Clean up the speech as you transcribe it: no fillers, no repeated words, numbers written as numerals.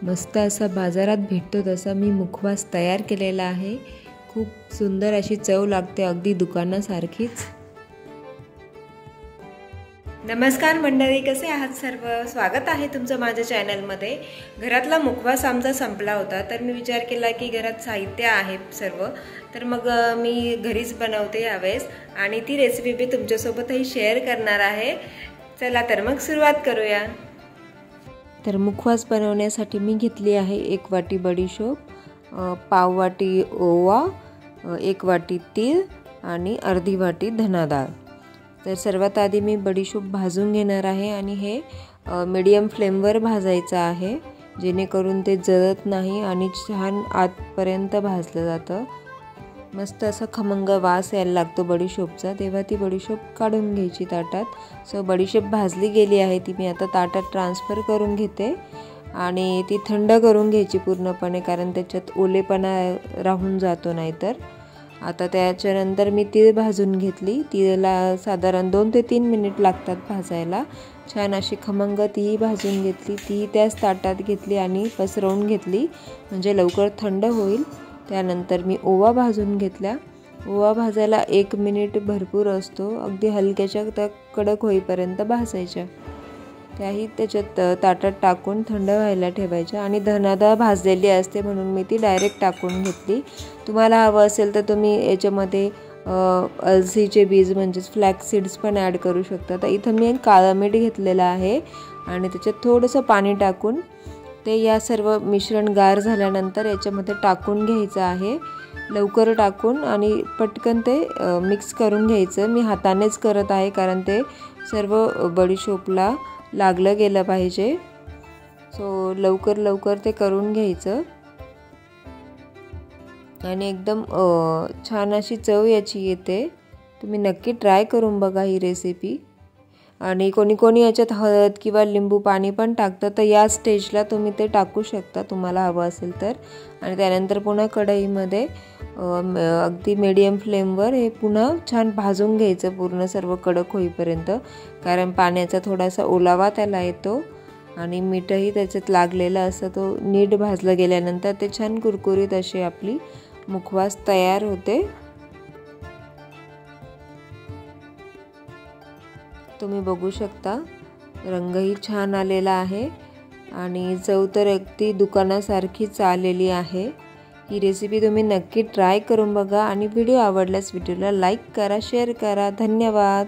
मस्त असा बाजारात भेटतो तसा मी मुखवास तयार केलेला आहे। खूप सुंदर अशी चव लागते, अगदी दुकानासारखीच। नमस्कार मंडळी, कसे आहात सर्व? स्वागत आहे तुमचं माझ्या चॅनलमध्ये। घरातला मुखवास आमचा संपला होता, तर मी विचार केला की घरात साहित्य आहे सर्व, तर मग मी घरीच बनवते यावेळेस आणि ती रेसिपी मी तुमच्यासोबतही शेअर करणार आहे। चला तर मग सुरुवात करूया। तर मुखवास बनवण्यासाठी मी घेतली आहे 1 वाटी बडीशोप, पाव वाटी ओवा, 1 वाटी तीळ आणि अर्धी वाटी धना डाळ। तर सर्वात आधी मी बडीशोप भाजून घेणार आहे आणि हे मीडियम फ्लेमवर भाजायचं आहे, जेणेकरून ते जळत नाही आणि छान आतपर्यंत भाजलं जातं। मस्त असा खमंग वास यायला लागतो बडीशोपचा, तेव्हा ती बडीशोप काढून घ्यायची ताटात। सो बडीशोप भाजली गेली आहे, ती मी आता ताटात ट्रान्सफर करून घेते आणि ती थंड करून घ्यायची पूर्णपणे, कारण त्याच्यात ओलेपणा राहून जातो नाहीतर। आता त्याच्यानंतर मी तीळ भाजून घेतली। तीळला साधारण 2 ते 3 मिनिट लागतात भाजायला। छान अशी खमंग तीही भाजून घेतली, ती त्याच ताटात घेतली आणि पसरवून घेतली, म्हणजे लवकर थंड होईल। त्यानंतर मी ओवा भाजून घेतला। ओवा भाजायला 1 मिनिट भरपूर असतो, अगदी हलक्याच्या त्या कडक होईपर्यंत भाजायच्या। त्याही त्याच्यात ताटात टाकून थंड व्हायला ठेवायच्या आणि धना डाळ भाजलेली असते म्हणून मी ती डायरेक्ट टाकून घेतली। तुम्हाला हवं असेल तर तुम्ही याच्यामध्ये अलसीचे बीज म्हणजेच फ्लॅक्स सीड्स पण ॲड करू शकता। तर इथं मी काळं मीठ घेतलेलं आहे आणि त्याच्यात थोडंसं पाणी टाकून ते या सर्व मिश्रण गार झाल्यानंतर याच्यामध्ये टाकून घ्यायचं आहे, लवकर टाकून आणि पटकन ते मिक्स करून घ्यायचं। मी हातानेच करत आहे, कारण ते सर्व बडीशोपला लागलं गेलं पाहिजे। सो लवकर ते करून घ्यायचं आणि एकदम छान अशी चव याची येते। तुम्ही नक्की ट्राय करून बघा ही रेसिपी। आणि कोणी याच्यात हळद किंवा लिंबू पाणी पण टाकतं, तर या स्टेजला तुम्ही ते टाकू शकता तुम्हाला हवं असेल तर। आणि त्यानंतर पुन्हा कढईमध्ये अगदी मीडियम फ्लेमवर हे पुन्हा छान भाजून घ्यायचं पूर्ण सर्व कडक होईपर्यंत, कारण पाण्याचा थोडासा ओलावा त्याला येतो आणि मीठही त्याच्यात लागलेलं असतं। तो नीट भाजलं गेल्यानंतर ते छान कुरकुरीत अशी आपली मुखवास तयार होते। तुम्ही बघू शकता रंगही छान आलेला आहे आणि चव तर अगदी दुकानासारखीच आलेली आहे। ही रेसिपी तुम्ही नक्की ट्राय करून बघा आणि व्हिडिओ आवडल्यास व्हिडिओला लाईक करा, शेअर करा। धन्यवाद।